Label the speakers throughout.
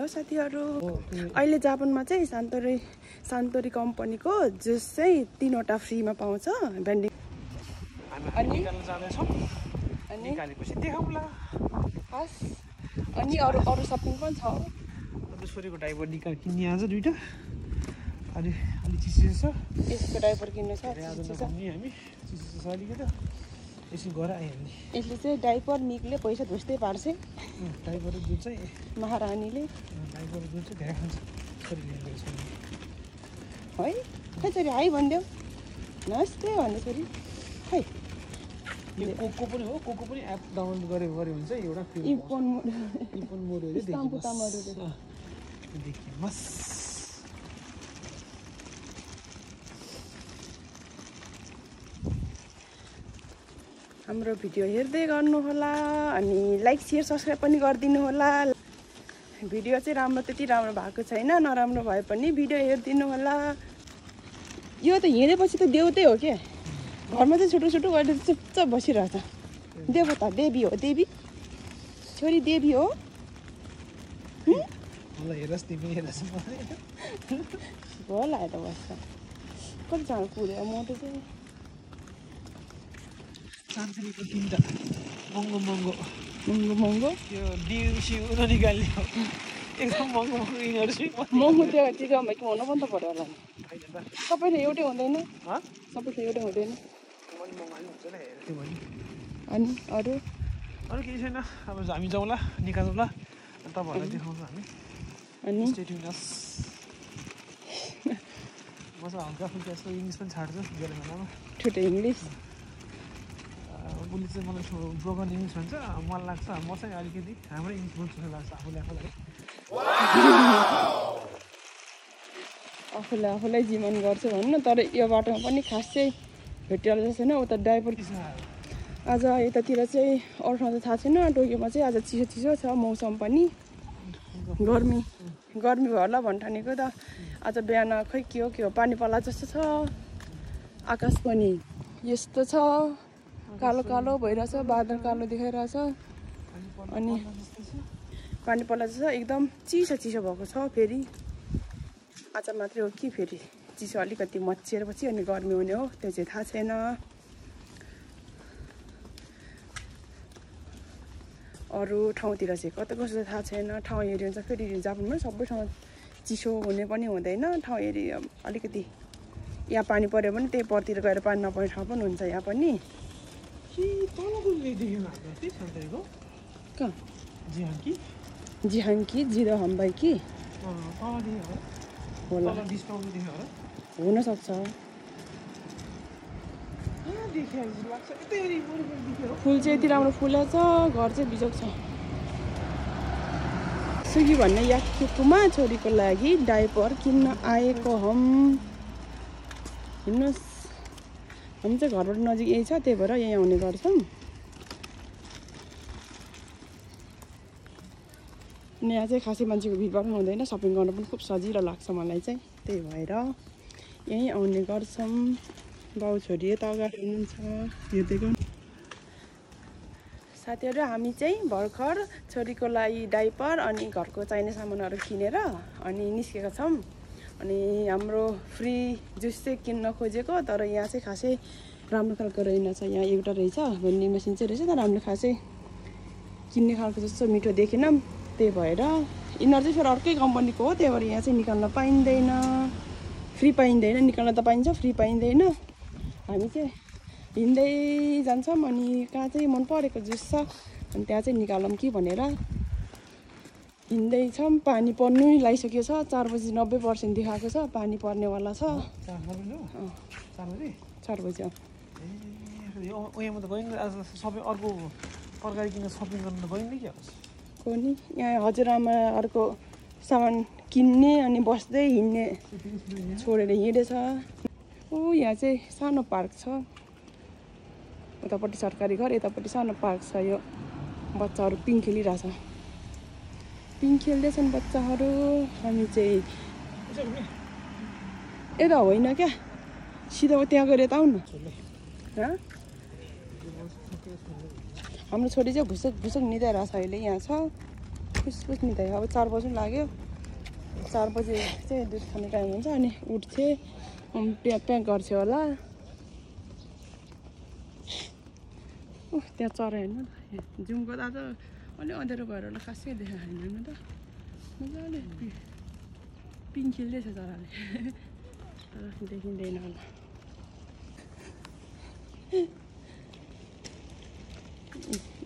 Speaker 1: Hello साथीहरु अहिले जापानमा चाहिँ सान्तोरी कम्पनीको जुस चाहिँ 3वटा फ्रीमा पाउँछ भेन्डिङ
Speaker 2: अनि निकाल्न जाँदै छौं अनि निकालेपछि देखाउँला
Speaker 1: हस अनि अरु शपिङ पनि छ
Speaker 2: अब छोरीको डाइपर निकाल किन्ने आज दुईटा अलि चिसो छ
Speaker 1: यसको डाइपर किन्नु छ
Speaker 2: हामी चिसो छ अलिकति यसो गर आइहाल्ने
Speaker 1: यसले चाहिँ डाइपर निक्ले पैसा धुस्दै पार्छ
Speaker 2: डाइपर दुध चाहिँ
Speaker 1: महारानीले
Speaker 2: डाइपर दुध चाहिँ धेरै खान्छ छोरीले ल्याएको छ
Speaker 1: है खै छोरी हाई भन्देऊ नमस्ते भन्दै छोरी खै
Speaker 2: यो कोको पनि हो कोको पनि एप डाउनलोड गरे हुन्छ एउटा फ्री
Speaker 1: इपोन
Speaker 2: मोड हेरे देखि मस
Speaker 1: हाम्रो भिडियो हेर्दै गर्नु होला अनि लाइक शेयर सब्स्क्राइब पनि गरिदिनु होला भिडियो चाहिँ त्यति राम्रो भएको छैन नराम्रो भए पनि भिडियो हेरिदिनु होला यो त हिँडेपछि त देउतै हो के घरमा चाहिँ छुटु गरेर चुपचाप बसिरहेछ देवता देवी हो देवी छोरी देवी हो
Speaker 2: मलाई हेरस् तिमी हेरस्
Speaker 1: होला त बस्छ कति चाँडो कुद्यो म त चाहिँ
Speaker 2: चान्चेलीको तिनटा
Speaker 1: महँगो
Speaker 2: त्यो दिउसी निकाल्यो एकदम महँगो यिनीहरू चाहिँ
Speaker 1: महँगो त्यो चिकन भाइको हुनु पनि त पऱ्यो होला नि सबैले एउटै हुँदैन सबैले एउटै हुँदैन अनि अरू
Speaker 2: केही छैन अब हामी जाउँला निकालौँला तपाईँहरूलाई देखाउँछौँ हामी
Speaker 1: अनि
Speaker 2: म चाहिँ हल्का फुल्का यस्तो इङ्ग्लिस पनि छाड्छु बेलामा
Speaker 1: ठुलो इङ्ग्लिस
Speaker 2: उसले चाहिँ मलाई ब्रोकन इङ्ग्लिस भन्छ मलाई लाग्छ म चाहिँ अलिकति हाम्रै इङ्ग्लिस बोल्छु जस्तो लाग्छ
Speaker 1: आफूलाई जीवन गर्छु भन्नु तर यो बाटोमा पनि खास चाहिँ भेटिहाल्छ छैन उता डाइपर आज यतातिर चाहिँ अरू ठाउँ त थाहा छैन टोकियोमा चाहिँ आज चिसो छ मौसम पनि गर्मी भयो होला भन्ठानेको त आज बिहान खै के हो पानी पर्ला जस्तो छ आकाश पनि यस्तो छ कालो भइरहेछ बादल कालो देखाइरहेछ अनि पानी पर्ला जस्तो एकदम चिसो भएको छ फेरि आज मात्रै हो कि फेरि चिसो अलिकति मच्चिएपछि अनि गर्मी हुने हो त्यो चाहिँ थाहा छैन अरू ठाउँतिर चाहिँ कता कस्तो थाहा छैन ठाउँ हेरी हुन्छ फेरि जापानमा सबै ठाउँ चिसो हुने पनि हुँदैन ठाउँ हेरी अलिकति यहाँ पानी पऱ्यो भने त्यही परतिर गएर पानी नपर्ने ठाउँ पनि हुन्छ यहाँ पनि जिहाङ्की जिरो हम्बाइकी होला हुनसक्छ फुल चाहिँ यति राम्रो फुलेको छ घर चाहिँ बिजोग छ सुगी भन्ने याकुमा छोरीको लागि डाइपर किन्न आएको हिँड्नुहोस् हामी चाहिँ घरबाट नजिक यही छ त्यही भएर यहीँ आउने गर्छौँ अनि यहाँ चाहिँ खासै मान्छेको भिडभाड पनि हुँदैन सपिङ गर्न पनि खुब सजिलो लाग्छ मलाई चाहिँ त्यही भएर यहीँ आउने गर्छौँ बाउ छोरी यता अगाडि हुनुहुन्छ हेर्दै साथीहरू हामी चाहिँ भर्खर छोरीको लागि डाइपर अनि घरको चाहिने सामानहरू किनेर अनि निस्केका छौँ अनि हाम्रो फ्री जुस चाहिँ किन्न खोजेको तर यहाँ चाहिँ खासै राम्रो खालको रहेनछ यहाँ एउटा रहेछ भेन्डिङ मेसिन चाहिँ रहेछ तर हामीले खासै किन्ने खालको जस्तो मिठो देखेनौँ त्यही भएर यिनीहरू चाहिँ फेरि अर्कै कम्पनीको हो त्यही भएर यहाँ चाहिँ निकाल्न पाइँदैन फ्री पाइँदैन निकाल्न त पाइन्छ फ्री पाइँदैन हामी चाहिँ हिँड्दै जान्छौँ अनि कहाँ चाहिँ मन परेको जुस छ अनि त्यहाँ चाहिँ निकालौँ कि भनेर हिँड्दैछौँ पानी पर्नु लागिसक्यो छ 4:90% देखाएको छ पानी पर्नेवाला छ 4 बजी
Speaker 2: सबै अर्को तरकारी किन्न सपिङ गर्न त गइँदै क्या
Speaker 1: को नि यहाँ हजुरआमा अर्को सामान किन्ने अनि बस्दै हिँड्ने छोडेर हिँडेछ यहाँ चाहिँ सानो पार्क छ उतापट्टि सरकारी घर यतापट्टि सानो पार्क छ यो बच्चाहरू पिङ खेलिरहेछ पिङ खेल्दैछन् बच्चाहरू हामी चाहिँ यता होइन क्या सिधा त्यहाँ गएर यता आउनु हाम्रो छोरी चाहिँ भुसुक निदाइरहेछ अहिले यहाँ छ पुस निधायो अब 4 बज्नु लाग्यो 4 बजे चाहिँ दुध खाने टाइम हुन्छ अनि उठ्थे प्याक गर्छ होला त्यहाँ चरा हेर्नु जुमको त आज अलि अँध्यारो भएर होला खासै देखाएको छैन त मजाले पिङ खेल्दैछ चराले तर देखिँदैन होला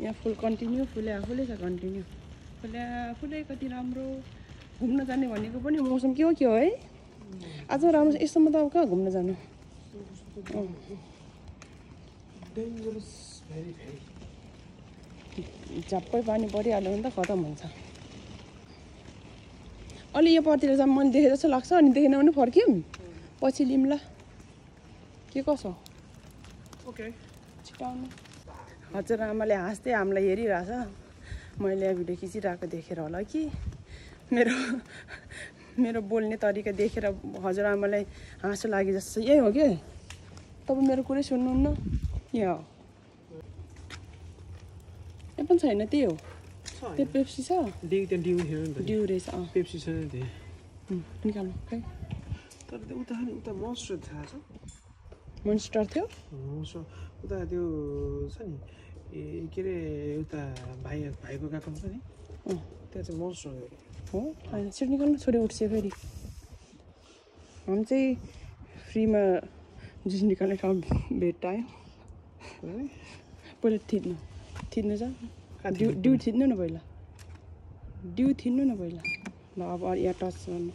Speaker 1: यहाँ फुल कन्टिन्यू फुले आफूले छ कन्टिन्यू फुले कति राम्रो घुम्न जाने भनेको पनि मौसम के हो है आज राम्रो छ यस्तोमा त अब कहाँ घुम्न जानु झप्पै पानी परिहाल्यो भने त खतम हुन्छ अलि यो पर्तिर चाहिँ मैले देखेँ जस्तो लाग्छ अनि देखेन भने फर्क्यौँ पछि लिऊँ ल के कसो
Speaker 2: ओके
Speaker 1: छिटाउनु हजुरआमाले हाँस्दै हामीलाई हेरिरहेछ मैले भिडियो खिचिरहेको देखेर होला कि मेरो बोल्ने तरिका देखेर हजुरआमालाई हाँसो लागे जस्तो यही हो कि तपाईँ मेरो कुरै सुन्नुहुन्न यहाँ हो यो पनि छैन त्यही हो त्यो पेप्सी छ ड्यु रहेछ
Speaker 2: पेप्सी छैन त्यहाँ
Speaker 1: निकाल्नु खै
Speaker 2: तर त्यो उता मोन्स्टर थाहा छ
Speaker 1: मोन्स्टर थियो
Speaker 2: उता त्यो छ नि के अरे उता भाइको गएको छ नि त्यहाँ चाहिँ मोन्स्टर
Speaker 1: हो होइन छिटो निकाल्नु छोरी उठ्छ फेरि हामी चाहिँ फ्रीमा जुस निकाल्ने ठाउँ भेट्टायो पहिला थिच्नु छ ड्यु थिच्नु न पहिला ड्यु थिच्नु न पहिला ल अब यहाँ टच गर्नु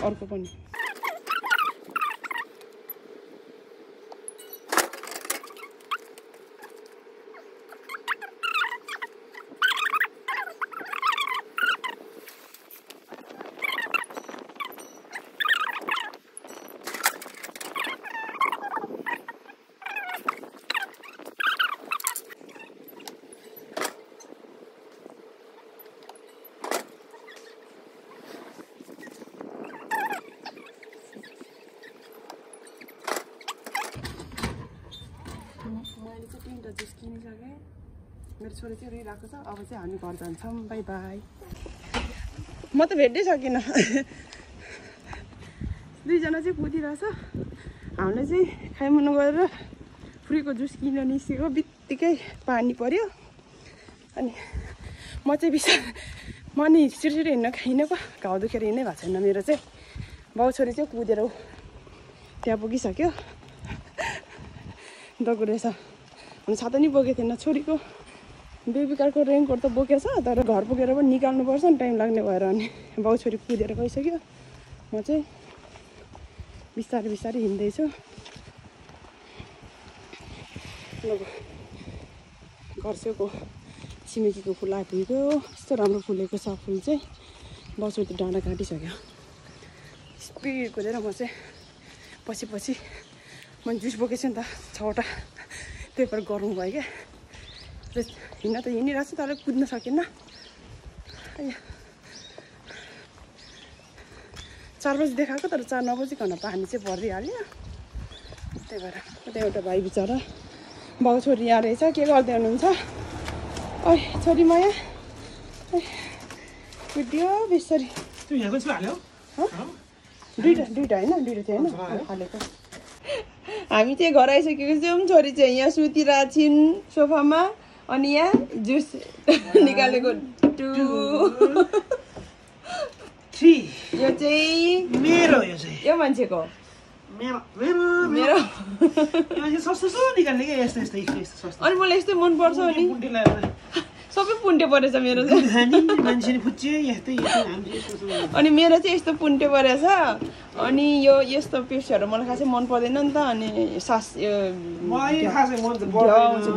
Speaker 1: अर्को पनि मैले चाहिँ 3टा जुस किनिसकेँ मेरो छोरी चाहिँ रोइरहेको छ अब चाहिँ हामी घर जान्छौँ बाई बाई म त भेट्दै सकिनँ दुईजना चाहिँ कुदिरहेछ हामीले चाहिँ खाइमुनु गरेर फ्रीको जुस किनेर निस्केको बित्तिकै पानी पर्यो अनि म चाहिँ म नि छिटो हिँडेको घाउ दुखेर हिँड्नै भएको छैन मेरो चाहिँ बाउ छोरी चाहिँ कुदेर त्यहाँ पुगिसक्यो दगुरेछ अनि छाता नि बोकेको थिएन छोरीको बेबी कारको रेनकोट त बोकेछ तर घर पुगेर पनि निकाल्नुपर्छ नि टाइम लाग्ने भएर अनि बाउ छोरी कुदेर गइसक्यो म चाहिँ बिस्तारै हिँड्दैछु घरछेउको छिमेकीको फुल आइपुगेको यस्तो राम्रो फुलेको छ फुल चाहिँ बाउ छोरी त डाँडा काटिसक्यो स्पिड कुदेर म चाहिँ पछि मैले जुस बोकेको छु नि त 6वटा पेपर गरौँ भयो क्या हिँड्न त हिँडिरहेको छु तर कुद्न सकिनँ 4 बजी देखाएको तर 4 नबजिकन पानी चाहिँ परिहाल्यो त्यही भएर उता एउटा भाइ बिचरा बाउ छोरी यहाँ रहेछ के गर्दै हुनुहुन्छ ओइ छोरी माया कुद्यो बेसरी दुईटा होइन दुईटा थियो होइन हालेको हामी चाहिँ घर आइसकेको छौँ छोरी चाहिँ यहाँ सुतिरहेको छिन् सोफामा अनि यहाँ जुस निकालेको 2 यो चाहिँ
Speaker 2: मेरो
Speaker 1: यो मान्छेको मेरो अनि मलाई यस्तै मनपर्छ नि सबै पुन्टे परेछ मेरो चाहिँ अनि मेरो चाहिँ यस्तो पुन्टे परेछ अनि यो यस्तो पेप्सीहरू मलाई खासै मन पर्दैन नि त अनि सास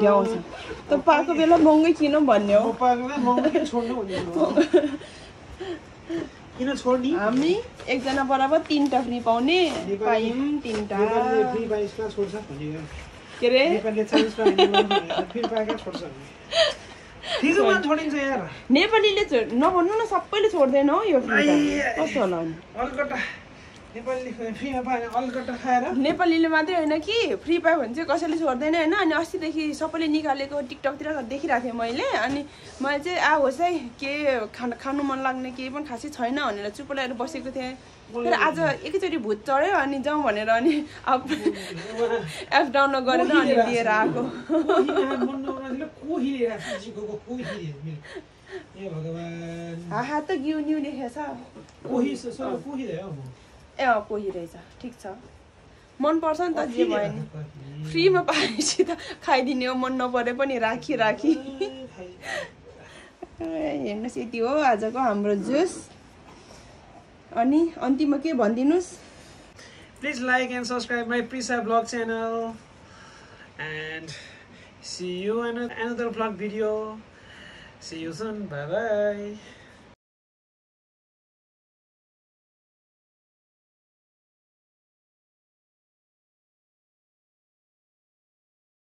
Speaker 1: घ्याउँछ त पाएको बेला महँगै किन भन्ने हो हामी एकजना बराबर 3टा फ्री पाउने पायौँ 3टा के अरे नेपालीले नभन्नु न सबैले छोड्दैन हो यो फ्री कस्तो होला
Speaker 2: नेपालीले फ्रीमा पायो अलगट्टा खाएर
Speaker 1: नेपालीले मात्रै होइन कि फ्री पायो भने चाहिँ कसैले छोड्दैन होइन अनि अस्तिदेखि सबैले निकालेको टिकटकतिर देखिरहेको थिएँ मैले अनि मैले चाहिँ होस् है के खानु मन लाग्ने केही पनि खासै छैन भनेर चुप लगाएर बसेको थिएँ तर आज एकैचोटि भूत चढ्यो अनि जाउँ भनेर अनि एप डाउनलोड गरेर अनि लिएर आएको हात त घिउ न्यु लेखेछ कोही रहेछ ठिक छ मनपर्छ नि त जे भयो नि फ्रीमा पाएपछि त खाइदिने हो मन नपरे पनि राखी हेर्नुहोस् यति हो आजको हाम्रो जुस अनि अन्तिममा के भनिदिनुहोस्
Speaker 2: Please like and subscribe my Prisa vlog channel and see you in another vlog video. See you soon. Bye bye.